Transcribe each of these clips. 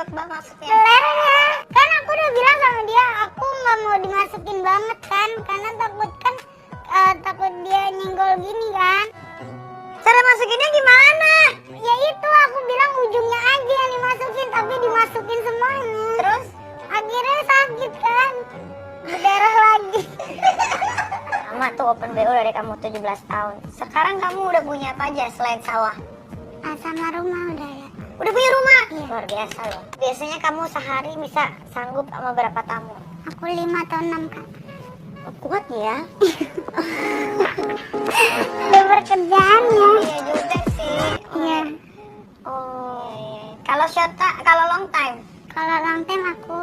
takut banget maksudnya. Selernya kan aku udah bilang sama dia aku nggak mau dimasukin banget kan, karena takut dia nyenggol gini kan. Cara masukinnya gimana? Ya itu aku bilang ujungnya aja yang dimasukin, tapi dimasukin semuanya. Terus? Akhirnya sakit kan, berdarah lagi. Lama tuh open BO dari kamu 17 tahun. Sekarang kamu udah punya apa aja selain sawah? Sama rumah udah ya. Udah punya rumah? Iya. Luar biasa loh. Biasanya kamu sehari bisa sanggup sama berapa tamu? Aku 5 atau 6 kak. Kuat ya? Udah berkerjaannya. Iya juga sih. Iya. Oh, iya. Kalau Shota, kalau long time? Kalau long time aku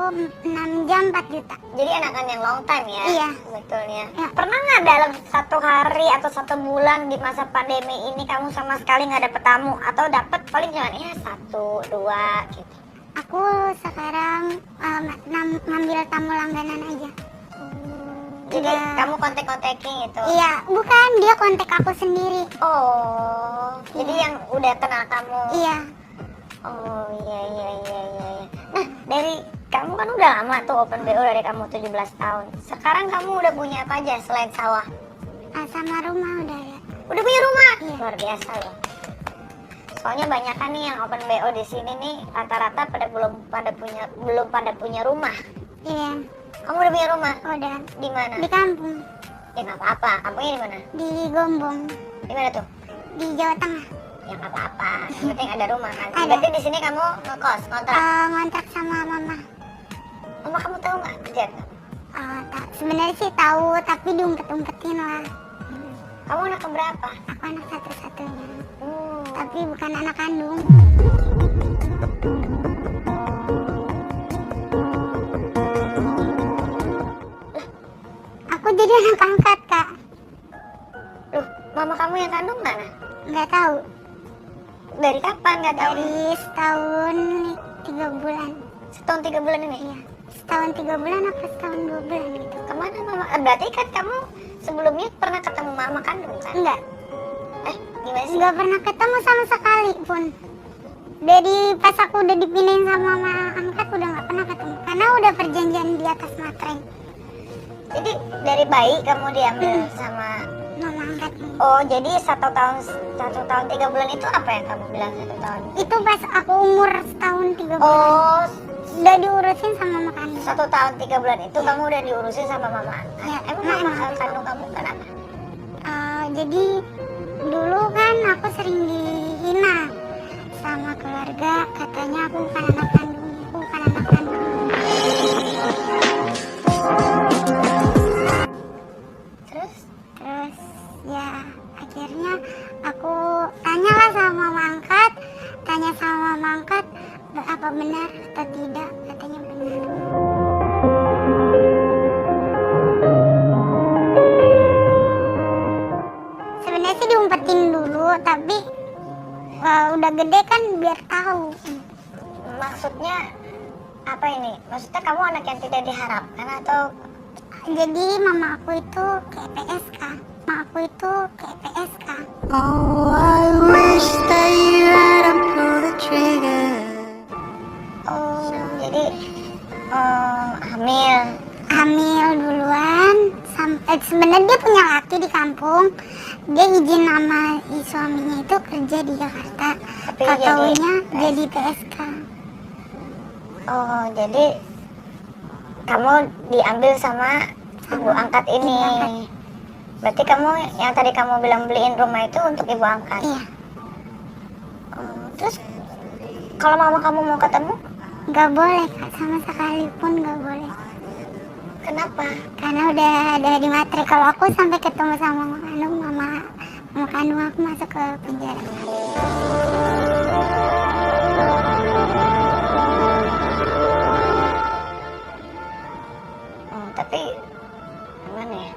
6 jam 4 juta. Jadi enakan yang long time ya? Iya. Betulnya. Ya. Pernah nggak dalam 1 hari atau 1 bulan di masa pandemi ini kamu sama sekali nggak dapet tamu? Atau dapet paling cuma ya 1, 2 gitu? Aku sekarang ngambil tamu langganan aja. Jadi Iya. kamu kontak-kontakin gitu? Iya, bukan, dia kontak aku sendiri. Oh, jadi yang udah kenal kamu? Iya. Oh iya. Nah dari kamu kan udah lama tuh open BO dari kamu 17 tahun. Sekarang kamu udah punya apa aja selain sawah? Sama rumah udah ya. Udah punya rumah? Iya. Luar biasa loh. Soalnya banyak kan nih yang open BO di sini nih rata-rata belum pada punya rumah. Iya, Kamu udah punya rumah? udah. Di mana? Di kampung, Ya nggak apa-apa. Kampungnya di mana? di Gombong, Di mana tuh? di Jawa Tengah. Ya nggak apa-apa. Yang penting ada rumah kan. Ada. Berarti di sini kamu ngekos, ngontrak. Ngontrak sama mama. Mama kamu tahu nggak kerjaan kamu? Sebenarnya sih tahu, tapi diumpet-umpetin lah. Kamu anak keberapa? Aku anak satu-satunya, Hmm. tapi bukan anak kandung. Aku jadi anak angkat kak. Loh, mama kamu yang kandung mana? Nggak tahu. Dari kapan nggak tahu? Dari setahun 3 bulan. Setahun 3 bulan ini? Iya. Setahun 3 bulan apa setahun 2 bulan gitu. Kemana mama? Berarti kan kamu sebelumnya pernah ketemu mama kandung kan? Enggak. Gimana sih? Nggak pernah ketemu sama sekali pun. Dari pas aku udah dipindahin sama mama angkat udah nggak pernah ketemu. Karena udah perjanjian di atas materai. Jadi dari bayi kamu diambil sama... Mama angkat. Oh, jadi 1 tahun 3 bulan itu apa yang kamu bilang 1 tahun? Itu pas aku umur setahun 3 bulan. Oh, Udah diurusin sama mama kandung. 1 tahun 3 bulan itu kamu udah diurusin sama mama. Ya, Emang mama. mama kandung kamu kenapa? Jadi dulu kan aku sering dihina sama keluarga, katanya aku bukan anak kandung, aku bukan anak kandung. Terus? Terus ya akhirnya aku tanyalah sama mama angkat, apa benar atau tidak, katanya benar. Sebenarnya sih diumpetin dulu, tapi udah gede kan biar tahu. Maksudnya apa ini? Maksudnya kamu anak yang tidak diharapkan atau... Jadi mama aku itu kayak PSK. Oh, I wish that you had pulled the trigger. Oh, jadi Hamil duluan. Sebenarnya dia punya laki di kampung. Dia izin sama suaminya itu kerja di Jakarta. Tapi Kataunya jadi PSK. Oh, jadi kamu diambil sama ibu angkat ini. Ibu angkat. Berarti kamu yang tadi kamu bilang beliin rumah itu untuk ibu angkat. Iya. Oh, terus kalau mama kamu mau ketemu, Gak boleh kak, sama sekali pun gak boleh. kenapa? Karena udah ada di materai. Kalau aku sampai ketemu sama mama kandung aku masuk ke penjara. Tapi gimana ya?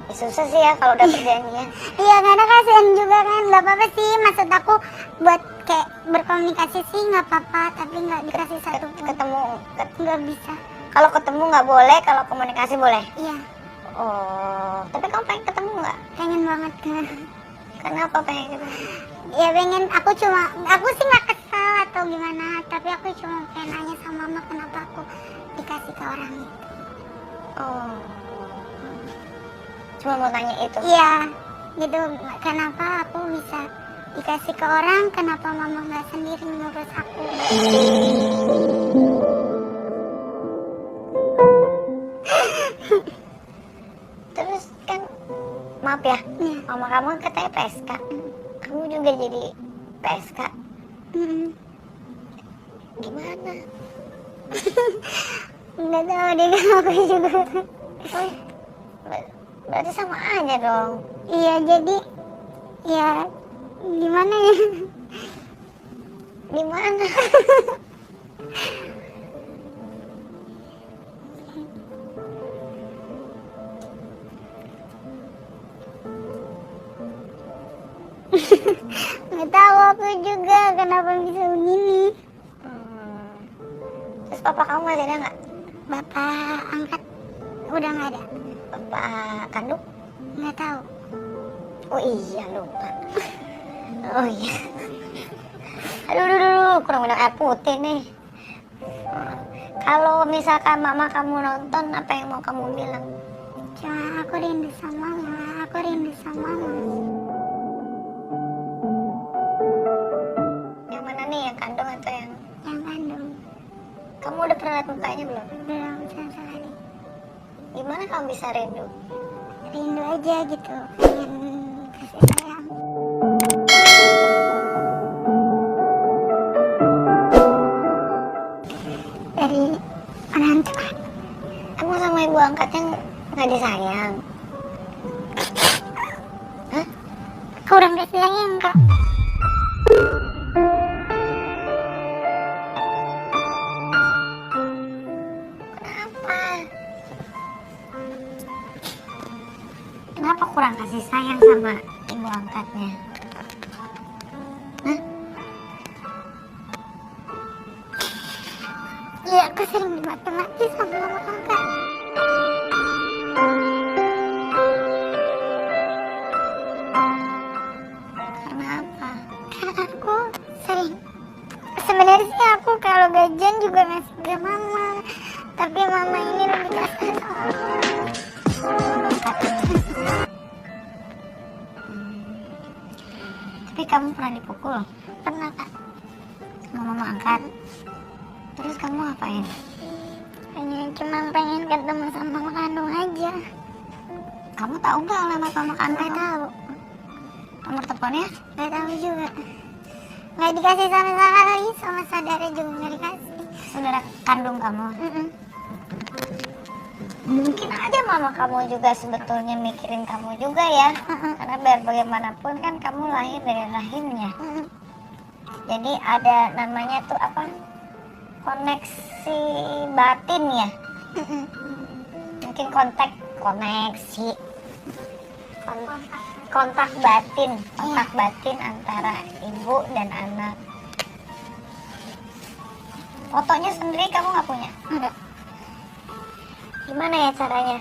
Susah sih ya kalau udah perjanjian. Iya, karena kasihan juga kan. Gak apa-apa sih, maksud aku buat kayak berkomunikasi sih gak apa-apa, tapi gak dikasih satu pun. Ketemu, Gak bisa. kalau ketemu nggak boleh, kalau komunikasi boleh. Iya, Oh, tapi kamu pengen ketemu nggak? pengen banget. Kenapa pengen ketemu? Ya pengen, aku sih gak kesal atau gimana, tapi aku cuma pengen nanya sama mama kenapa aku dikasih ke orang itu. Oh. Cuma mau tanya itu. Iya, gitu. Kenapa aku bisa dikasih ke orang, kenapa mama nggak sendiri ngurus aku? Terus kan, maaf ya, Iya. mama kamu katanya PSK. Kamu juga jadi PSK. Mm. Gimana? Nggak tahu deh, aku juga. Berarti sama aja dong. Iya, jadi ya gimana ya? Gimana? Nggak tahu aku juga kenapa bisa begini. Terus papa kamu masih ada nggak? Bapak angkat udah nggak ada. Bapak kandung? Nggak tahu. Oh iya, lupa. Oh iya. Aduh, kurang minum air putih nih. Kalau misalkan mama kamu nonton, apa yang mau kamu bilang? Cuma aku rindu sama mama, aku rindu sama mama. Yang mana nih, yang kandung atau yang... Yang kandung Kamu udah pernah lihat mukanya belum? belum sama sekali. Gimana kamu bisa rindu? Rindu aja gitu, pengen kasih sayang. Dari orang tua. Kamu sama ibu angkatnya nggak disayang? Hah? Kurang kasih sayang kak. Kenapa? Kenapa kurang kasih sayang sama ibu angkatnya? Hah? Iya, aku sering dimaki-maki sama mama angkat. Karena apa? Karena aku sering, sebenarnya sih aku kalau gajian juga ngasih ke mama, tapi mama ini lebih kasar sama Tapi kamu pernah dipukul pernah kak. sama mama angkat? Terus kamu ngapain? Hanya cuma pengen ketemu sama mama kandung aja. Kamu tahu nggak alamat mama kandung? Nggak tahu, Nomor teleponnya? nggak tahu juga. Nggak dikasih sama sekali, sama saudara juga nggak dikasih. Saudara kandung kamu? Mm-mm. Mungkin aja mama kamu juga sebetulnya mikirin kamu juga ya. Karena biar bagaimanapun kan kamu lahir dari rahimnya. Mm-mm. Jadi ada namanya tuh apa? Koneksi batin ya. Mm-mm. Mungkin koneksi kontak batin, kontak batin antara ibu dan anak. Fotonya sendiri kamu nggak punya? Enggak. Gimana ya caranya?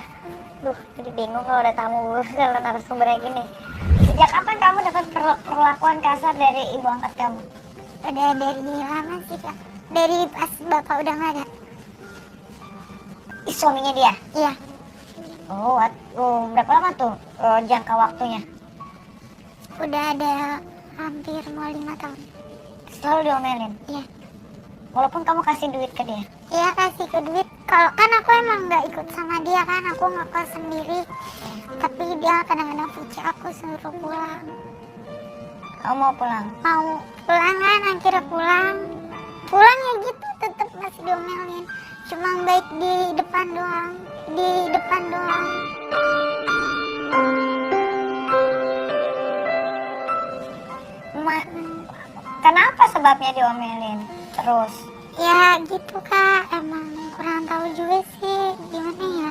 Duh, jadi bingung kalau ada tamu kalau narasumbernya gini. Sejak kapan kamu dapat perlakuan kasar dari ibu angkat kamu? Udah dari lama sih kak. Dari pas bapak udah nggak ada. Suaminya dia? Iya, Oh, berapa lama tuh jangka waktunya? udah ada hampir mau 5 tahun. Selalu diomelin? Iya. Walaupun kamu kasih duit ke dia? Iya, kasih ke duit. Kalau kan aku emang nggak ikut sama dia kan, aku ngekos sendiri. Tapi dia kadang-kadang puji aku suruh pulang. Kamu mau pulang? Mau pulang kan, akhirnya pulang. Pulang ya gitu, tetap masih diomelin. Cuma baik di depan doang, di depan doang. Kenapa sebabnya diomelin terus? Ya gitu kak, emang kurang tahu juga sih gimana ya.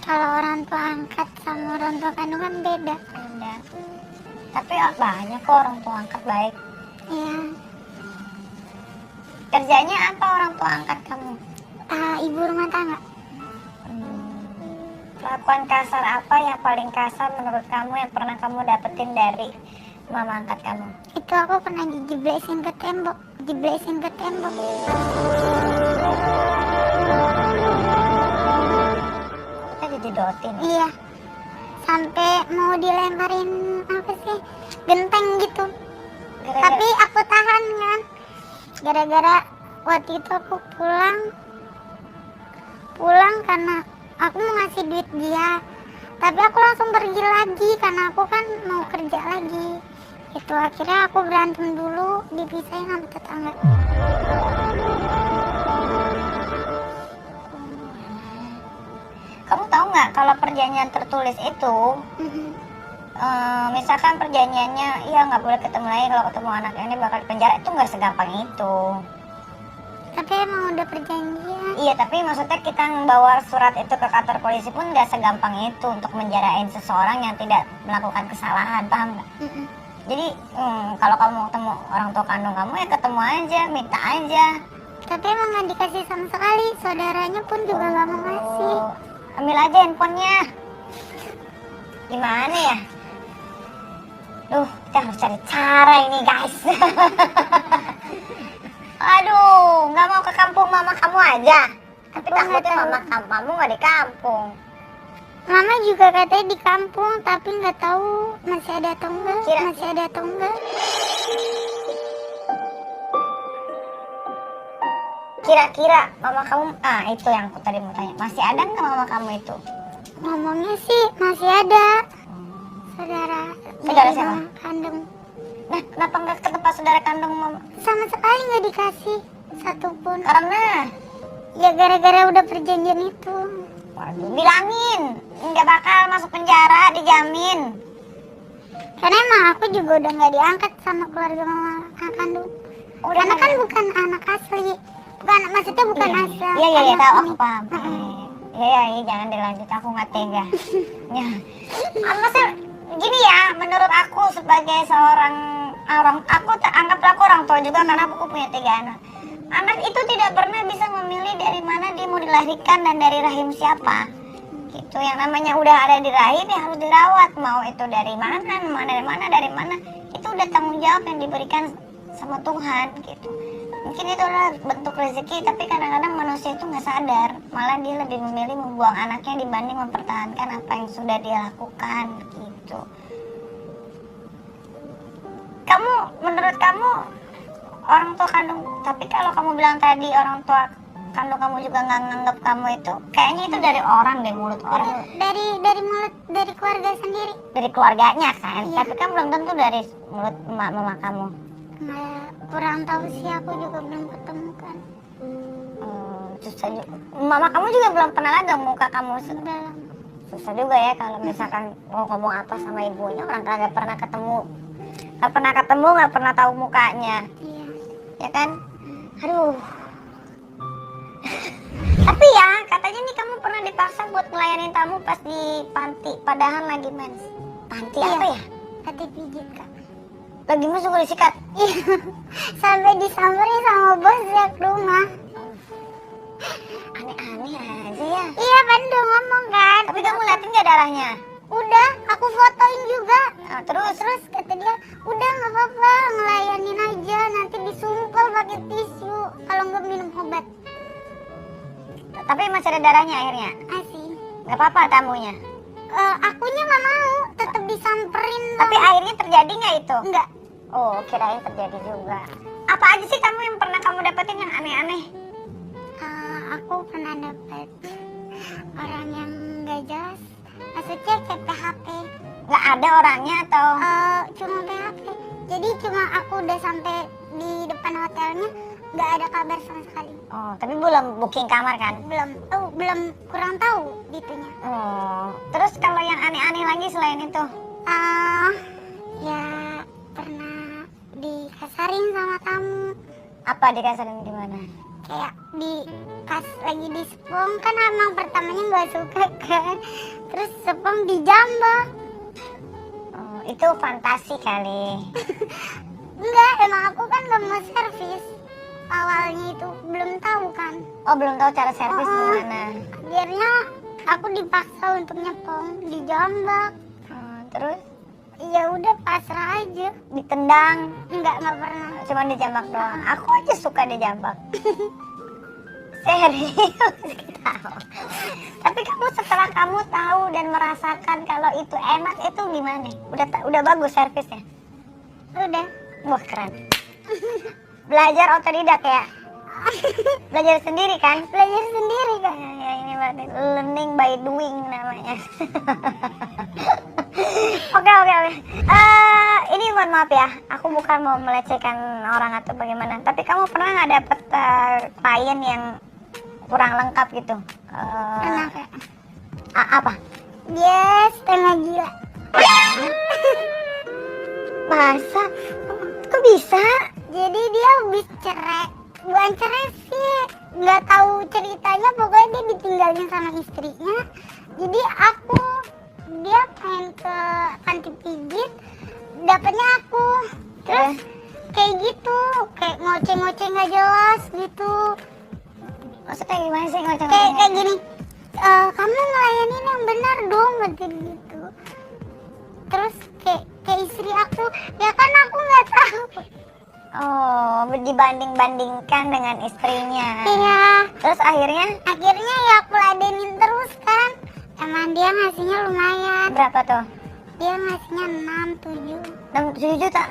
Kalau orang tua angkat sama orang tua kandung kan beda. Beda. Tapi banyak kok orang tua angkat baik. Iya. Kerjanya apa orang tua angkat kamu? Ibu rumah tangga. Perlakuan kasar apa yang paling kasar menurut kamu yang pernah kamu dapetin dari mama angkat kamu? Itu aku pernah dijeblesin ke tembok jeblesin ke tembok. Kita dijedotin. Iya, sampai mau dilemparin apa sih, genteng gitu. Gara-gara- Tapi aku tahan kan, gara-gara waktu itu aku pulang karena aku mau ngasih duit dia, tapi aku langsung pergi lagi karena aku kan mau kerja lagi. Itu akhirnya aku berantem dulu, dipisahin sama tetangga. Kamu tahu nggak kalau perjanjian tertulis itu, Mhm. misalkan perjanjiannya, iya nggak boleh ketemu lagi, kalau ketemu anak ini bakal dipenjara, itu nggak segampang itu. Tapi emang udah perjanjian. Iya, tapi maksudnya kita membawa surat itu ke kantor polisi pun nggak segampang itu untuk menjarain seseorang yang tidak melakukan kesalahan, paham nggak? Mhm. Jadi kalau kamu mau ketemu orang tua kandung kamu ya ketemu aja, minta aja. Tapi emang nggak dikasih sama sekali, saudaranya pun juga nggak mau ngasih. Oh, ambil aja handphonenya. Gimana ya? Kita harus cari cara ini guys. Aduh, nggak mau ke kampung mama kamu aja. Tapi Aku nggak takutnya tahu. mama kamu nggak di kampung. Mama juga katanya di kampung, tapi nggak tahu masih ada atau enggak. Masih ada atau enggak. Kira-kira mama kamu, itu yang aku tadi mau tanya. Masih ada nggak mama kamu itu? Ngomongnya sih masih ada. Saudara Saudara dari siapa? mama kandung. Nah, kenapa nggak ke tempat saudara kandung mama? Sama sekali nggak dikasih satupun. Karena, Ya gara-gara udah perjanjian itu. waduh, bilangin nggak bakal masuk penjara, dijamin. Karena emang aku juga udah nggak diangkat sama keluarga mama kandung. Udah Karena kan nggak- bukan anak asli. Bukan, maksudnya bukan Iya, asal. iya, anak tahu ini. aku paham. Iya, jangan dilanjut, aku nggak tega. Ya, maksudnya gini ya, menurut aku sebagai seorang anggaplah aku orang tua juga karena aku punya 3 anak. Anak itu tidak pernah bisa memilih dari mana dia mau dilahirkan dan dari rahim siapa. Gitu, yang namanya udah ada di rahim ya harus dirawat. Mau itu dari mana, itu udah tanggung jawab yang diberikan sama Tuhan gitu. Mungkin itu adalah bentuk rezeki, tapi kadang-kadang manusia itu nggak sadar, malah dia lebih memilih membuang anaknya dibanding mempertahankan apa yang sudah dia lakukan gitu. Menurut kamu orang tua kandung, tapi kalau kamu bilang tadi orang tua kandung kamu juga nggak nganggap kamu itu, kayaknya itu dari orang deh, mulut orang, Dari mulut dari keluarga sendiri. dari keluarganya kan. Iya. Tapi kan belum tentu dari mulut mama kamu. Nggak, kurang tahu sih, aku juga belum ketemu kan. Susah juga. Mama kamu juga belum pernah lihat dong muka kamu. Udah lama. Susah juga ya kalau misalkan mau ngomong apa sama ibunya, orang nggak pernah ketemu, nggak pernah tahu mukanya, Iya. ya kan? Aduh. Tapi ya katanya nih kamu pernah dipaksa buat ngelayanin tamu pas di panti, padahal lagi mens. Panti Iya. apa ya? Hati pijit kak. Lagi masuk disikat. Iya. Sampai disamperin sama bos ya ke rumah. Aneh-aneh aja ya. Iya kan udah ngomong kan. Tapi kamu liatin nggak darahnya? Udah, aku fotoin juga. Nah, terus Kata dia, udah nggak apa-apa, ngelayanin aja. Nanti disumpel pakai tisu. Kalau nggak minum obat. tapi masih ada darahnya akhirnya. Asih. Nggak apa-apa tamunya. Akunya nggak mau, tetap disamperin. Tapi akhirnya terjadi nggak itu? enggak. Oh, kirain terjadi juga. Apa aja sih tamu yang pernah kamu dapetin yang aneh-aneh? Aku pernah dapet orang yang nggak jelas. Maksudnya kayak PHP. Nggak ada orangnya atau? Cuma PHP. Jadi cuma aku udah sampai di depan hotelnya, nggak ada kabar sama sekali. Oh, tapi belum booking kamar kan? Belum kurang tahu gitunya. Oh, terus kalau yang aneh-aneh lagi selain itu? Ya pernah dikasarin sama tamu. Apa dikasarin gimana? Kayak lagi di sepong kan, emang pertamanya nggak suka kan. Terus sepong dijambak. Oh, itu fantasi kali. Enggak, emang aku kan gak mau servis. Awalnya itu belum tahu kan. Oh, belum tahu cara servis Oh. gimana? Akhirnya aku dipaksa untuk nyepong, dijambak. Terus? Ya udah pasrah aja. Ditendang? Nggak pernah. Cuma dijambak doang. Aku aja suka dijambak. Serius tahu. Tapi kamu setelah kamu tahu dan merasakan kalau itu enak itu gimana? Udah bagus servisnya. Udah. Wah keren. Belajar otodidak ya. Belajar sendiri kan? Belajar sendiri kan. Ya, ini berarti learning by doing namanya. Oke. Ini mohon maaf ya, aku bukan mau melecehkan orang atau bagaimana. Tapi kamu pernah nggak dapet klien yang kurang lengkap gitu? Kenapa? Apa? Dia setengah gila. Masa? Kok bisa? Jadi dia habis cerai. Bukan cerai sih, nggak tahu ceritanya. Pokoknya dia ditinggalin sama istrinya. Jadi dia main ke panti pijit, dapatnya aku. Terus kayak gitu, kayak ngoceh-ngoceh nggak jelas gitu. Maksudnya gimana sih ngoceh? Kayak gini, kamu ngelayanin yang benar dong, gitu. Terus kayak istri aku, ya kan aku nggak tahu. Oh, dibanding-bandingkan dengan istrinya. Iya. Terus akhirnya Ya aku ladenin terus kan. Emang dia ngasihnya lumayan. berapa tuh? Dia ngasihnya 6, 7. 7 juta?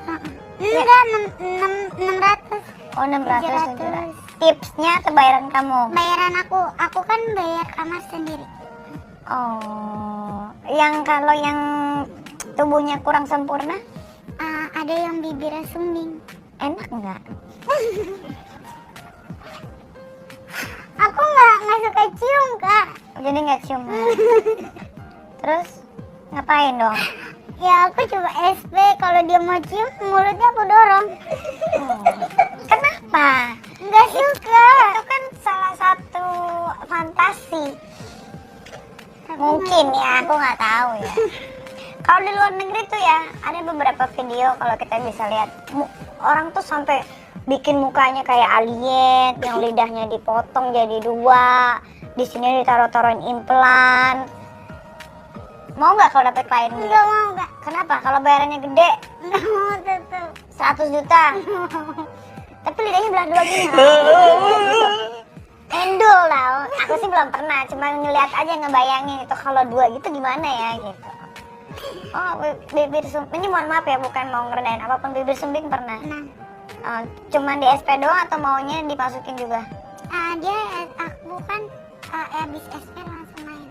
Enggak, 600. Oh 600 700. 700. Tipsnya atau bayaran kamu? Bayaran aku kan bayar kamar sendiri. Oh, kalau yang tubuhnya kurang sempurna, Ada yang bibirnya sumbing. enak nggak? Aku nggak suka cium, Kak. Jadi nggak cium. Terus ngapain dong? Ya aku coba SP, kalau dia mau cium mulutnya aku dorong. Kenapa? Nggak suka. Itu kan salah satu fantasi. Mungkin ya, aku nggak tahu ya. Kalau di luar negeri tuh ya, ada beberapa video kalau kita bisa lihat orang tuh sampai bikin mukanya kayak alien, yang lidahnya dipotong jadi 2, di sini ditaruh-taruhin implan. Mau nggak kalau dapet klien? Nggak mau, Kak. Kenapa? Kalau bayarannya gede, Nggak mau tetep. 100 juta. Tapi lidahnya belah 2 gini. Endul tau. Aku sih belum pernah, cuma ngeliat aja ngebayangin itu kalau 2 gitu gimana ya gitu. Oh, bibir sumbing. Ini mohon maaf ya, bukan mau ngerendahin apapun, bibir sumbing pernah. Nah, Cuman di SP doang atau maunya dimasukin juga? aku kan habis SP langsung main.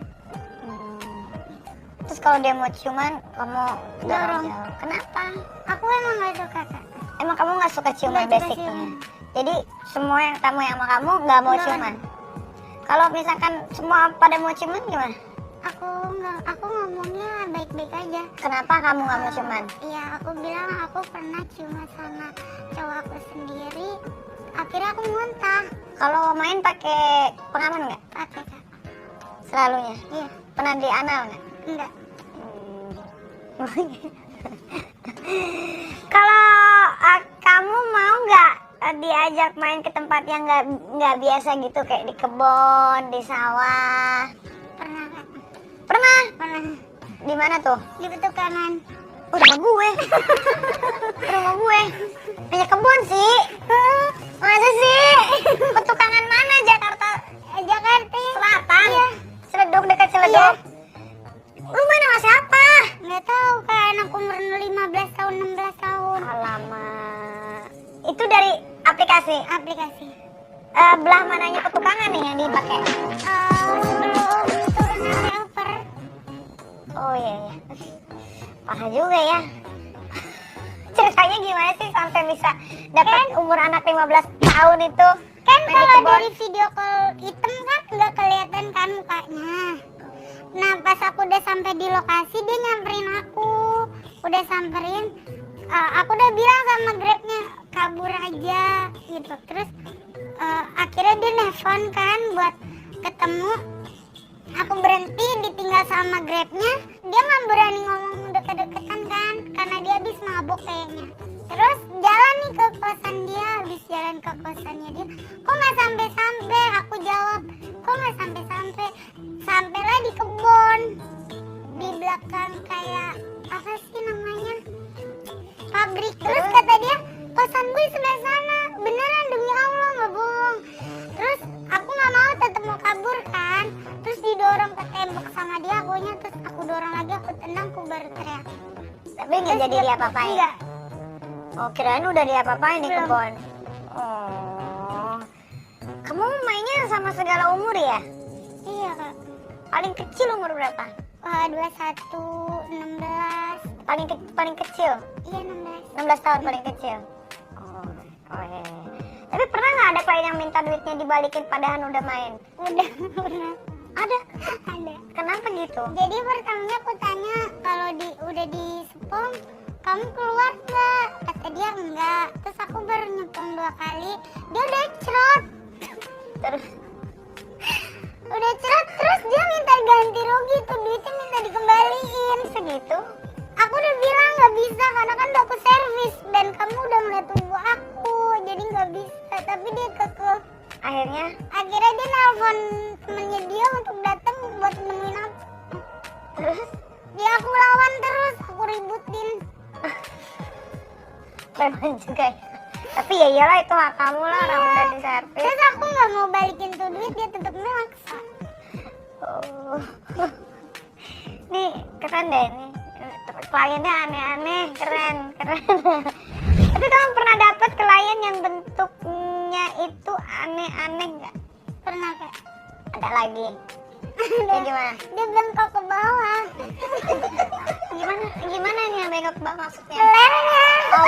Terus kalau dia mau ciuman, kamu Dorong. jauh. Kenapa? Aku emang nggak suka, Kak. Emang kamu nggak suka ciuman Nggak suka basicnya? ciuman. Jadi semua yang sama kamu nggak mau Nggak. ciuman? Kalau misalkan semua pada mau ciuman gimana? Aku ngomongnya baik-baik aja. Kenapa kamu nggak mau ciuman? Iya, aku bilang aku pernah ciuman sama cowok aku sendiri. Akhirnya aku muntah. Kalau main pakai pengaman nggak? Pakai, Kak. Selalunya? Iya, Pernah di anal nggak? enggak. Kalau kamu mau nggak diajak main ke tempat yang nggak biasa gitu, kayak di kebun, di sawah? Pernah, Kak. Pernah? Pernah. Di mana tuh? Di Betul Kanan. Rumah gue. Rumah gue. Punya kebun sih. Masa sih? Petukangan mana? Jakarta Jakarta. Selatan? Iya. Ciledug, dekat Ciledug. Lu main sama siapa? Nggak tahu, Kak. Anak umur 15 tahun, 16 tahun. Alamak. Itu dari aplikasi. Aplikasi. Belah mananya petukangan nih yang dipakai? Sebelum turunan helper. Oh iya. Parah juga ya. Ceritanya gimana sih sampai bisa dapat umur anak 15 tahun itu? Kan main di kalau kebun? dari video call hitam kan nggak kelihatan kan mukanya. Nah pas aku udah sampai di lokasi dia nyamperin aku. Udah samperin, aku udah bilang sama Grabnya kabur aja gitu. Terus akhirnya dia nelfon kan buat ketemu. Aku berhenti ditinggal sama Grabnya. Dia nggak berani ngomong deket-deketan kan karena dia habis mabuk kayaknya. Terus jalan nih ke kosan dia, habis jalan ke kosannya dia. Kok nggak sampai-sampai? Aku jawab, kok nggak sampai-sampai? Sampailah di kebun, di belakang kayak apa sih namanya? pabrik. Terus kata dia, kosan gue sebelah sana. Beneran demi Allah, nggak bohong. Terus aku nggak mau, tetap mau kabur kan. Terus didorong ke tembok sama dia, akunya. Terus aku dorong lagi, aku tendang, aku baru teriak. Tapi nggak jadi dia apa-apain. Enggak. Oh, kirain udah dia apa-apain di Belum. kebun. Oh. Kamu mainnya sama segala umur ya? Iya kak. Paling kecil umur berapa? 21, 16. Paling kecil? Iya 16. 16 tahun paling kecil. Oh, oh iya. Tapi pernah nggak ada klien yang minta duitnya dibalikin padahal udah main? Udah pernah. Ada. Ada. Kenapa gitu? Jadi pertamanya aku tanya kalau udah di sepong, kamu keluar nggak? Kata dia enggak. Terus aku baru nyepong 2 kali, dia udah cerot. Terus Udah cerot, terus dia minta ganti rugi tuh, duitnya minta dikembaliin. segitu? Aku udah bilang nggak bisa karena kan udah aku servis dan kamu udah ngeliat tunggu aku, jadi nggak bisa. Tapi dia kekeh. Akhirnya Akhirnya dia nelpon temennya dia untuk datang buat nemuin aku. terus Dia aku lawan terus, aku ributin. memang juga ya. Tapi ya iyalah itu hak kamu lah, orang udah diservis. Terus aku nggak mau balikin tuh duit, dia tetap maksa. Oh. Nih keren deh nih. Kliennya aneh-aneh, keren. Tapi kamu pernah dapet klien yang bentuknya itu aneh-aneh nggak? Pernah kak? Ada lagi? Ya, gimana? Dia bengkok ke bawah. Gimana nih yang bengkok bang maksudnya? Lehernya. Oh.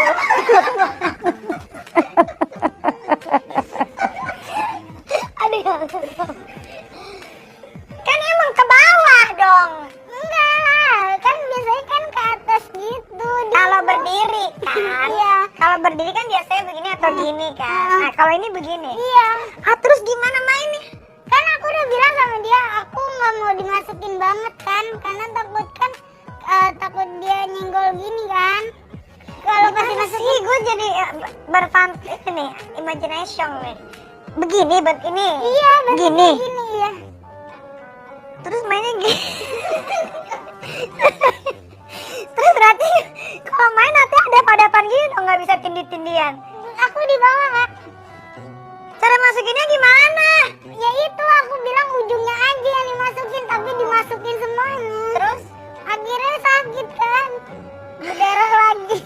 Aduh ya Allah. Kan emang ke bawah dong. Enggak lah, kan biasanya kan ke atas gitu. Dia Kalau berdiri kan? Iya. Kalau berdiri kan biasanya begini atau gini kan? Nah kalau ini begini. Iya. Ah terus gimana mainnya? Kan aku udah bilang sama dia, aku nggak mau dimasukin banget kan, karena takut dia nyenggol gini kan. Kalau pas Sih dimasukin, gue jadi berfantasi nih, imagination nih. Begini. iya Gini. gini ya. Terus mainnya gini. Terus berarti kalau main nanti ada padapan gini dong, nggak bisa tindih-tindihan. Aku di bawah kak. Cara masukinnya gimana? Ya itu aku bilang ujungnya aja yang dimasukin, tapi dimasukin semuanya. Terus Akhirnya sakit kan, berdarah lagi.